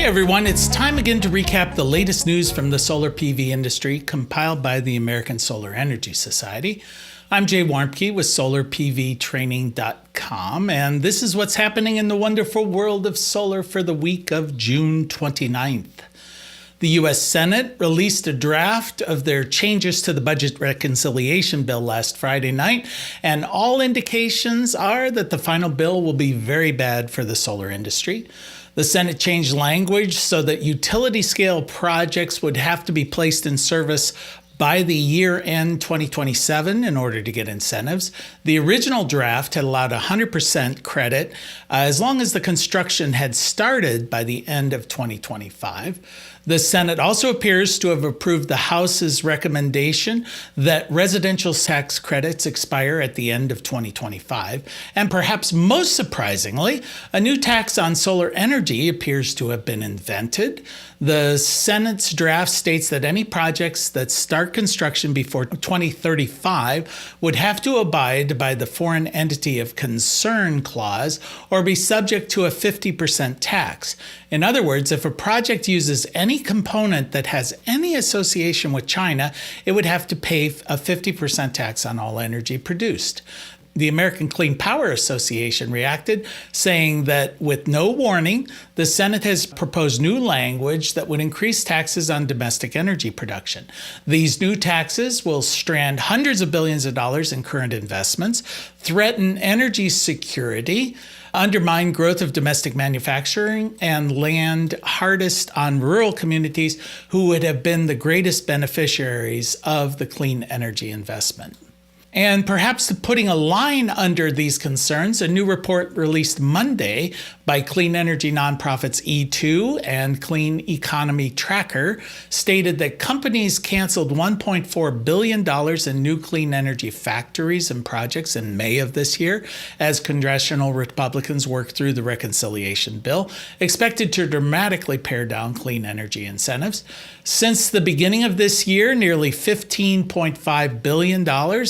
everyone, it's time again to recap the latest news from the solar PV industry compiled by the American Solar Energy Society. I'm Jay Warmke with SolarPVTraining.com, and this is what's happening in the wonderful world of solar for the week of June 29th. The U.S. Senate released a draft of their changes to the budget reconciliation bill last Friday night, and all indications are that the final bill will be very bad for the solar industry. The Senate changed language so that utility-scale projects would have to be placed in service by the year-end 2027 in order to get incentives. The original draft had allowed 100% credit as long as the construction had started by the end of 2025. The Senate also appears to have approved the House's recommendation that residential tax credits expire at the end of 2025. And perhaps most surprisingly, a new tax on solar energy appears to have been invented. The Senate's draft states that any projects that start construction before 2035 would have to abide by the Foreign Entity of Concern clause or be subject to a 50% tax. In other words, if a project uses any component that has any association with China, it would have to pay a 50% tax on all energy produced. The American Clean Power Association reacted, saying that with no warning, the Senate has proposed new language that would increase taxes on domestic energy production. These new taxes will strand hundreds of billions of dollars in current investments, threaten energy security, undermine growth of domestic manufacturing, and land hardest on rural communities who would have been the greatest beneficiaries of the clean energy investment. And perhaps putting a line under these concerns, a new report released Monday by clean energy nonprofits E2 and Clean Economy Tracker stated that companies canceled $1.4 billion in new clean energy factories and projects in May of this year as congressional Republicans work through the reconciliation bill, expected to dramatically pare down clean energy incentives. Since the beginning of this year, nearly $15.5 billion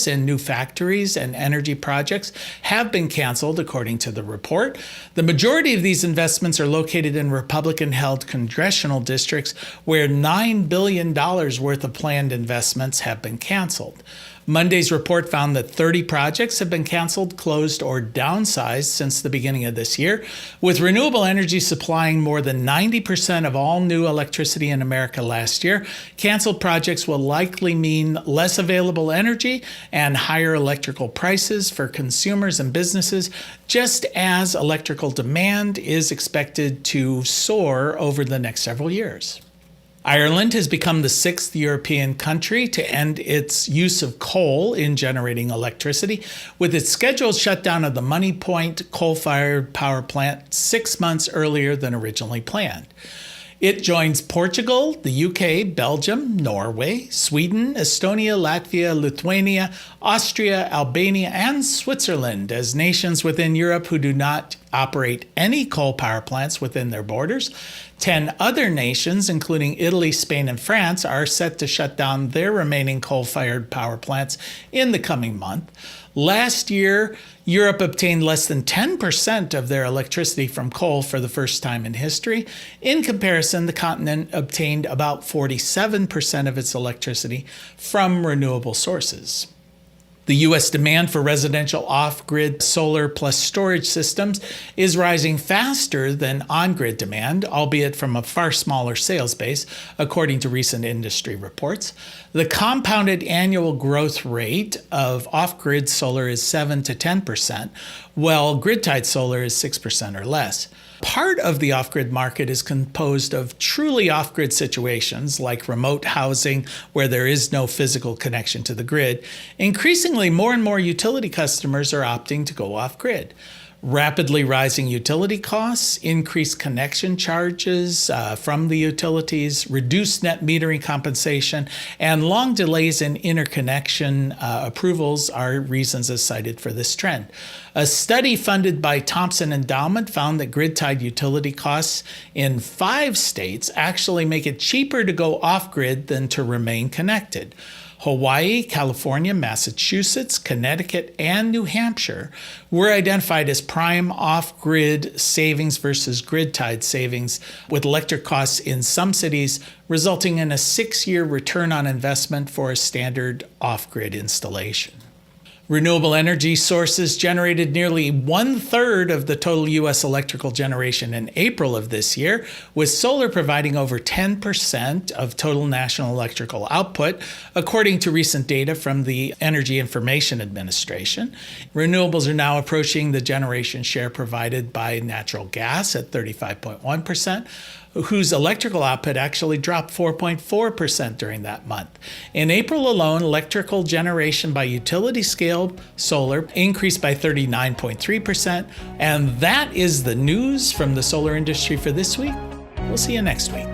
in new factories and energy projects have been canceled, according to the report. The majority of these investments are located in Republican-held congressional districts where $9 billion worth of planned investments have been canceled. Monday's report found that 30 projects have been canceled, closed, or downsized since the beginning of this year. With renewable energy supplying more than 90% of all new electricity in America last year, canceled projects will likely mean less available energy and higher electrical prices for consumers and businesses, just as electrical demand is expected to soar over the next several years. Ireland has become the sixth European country to end its use of coal in generating electricity, with its scheduled shutdown of the Money Point coal-fired power plant 6 months earlier than originally planned. It joins Portugal, the UK, Belgium, Norway, Sweden, Estonia, Latvia, Lithuania, Austria, Albania, and Switzerland as nations within Europe who do not operate any coal power plants within their borders. 10 other nations, including Italy, Spain, and France, are set to shut down their remaining coal-fired power plants in the coming month. Last year, Europe obtained less than 10% of their electricity from coal for the first time in history. In comparison, the continent obtained about 47% of its electricity from renewable sources. The U.S. demand for residential off-grid solar plus storage systems is rising faster than on-grid demand, albeit from a far smaller sales base, according to recent industry reports. The compounded annual growth rate of off-grid solar is 7 to 10%, while grid-tied solar is 6% or less. Part of the off-grid market is composed of truly off-grid situations like remote housing where there is no physical connection to the grid. Increasingly, more and more utility customers are opting to go off-grid. Rapidly rising utility costs, increased connection charges from the utilities, reduced net metering compensation, and long delays in interconnection approvals are reasons as cited for this trend. A study funded by Thompson Endowment found that grid-tied utility costs in 5 states actually make it cheaper to go off-grid than to remain connected. Hawaii, California, Massachusetts, Connecticut, and New Hampshire were identified as prime off-grid savings versus grid-tied savings, with electric costs in some cities resulting in a 6-year return on investment for a standard off-grid installation. Renewable energy sources generated nearly 1/3 of the total U.S. electrical generation in April of this year, with solar providing over 10% of total national electrical output, according to recent data from the Energy Information Administration. Renewables are now approaching the generation share provided by natural gas at 35.1%, whose electrical output actually dropped 4.4% during that month. In April alone, electrical generation by utility-scale solar increased by 39.3%, and that is the news from the solar industry for this week. We'll see you next week.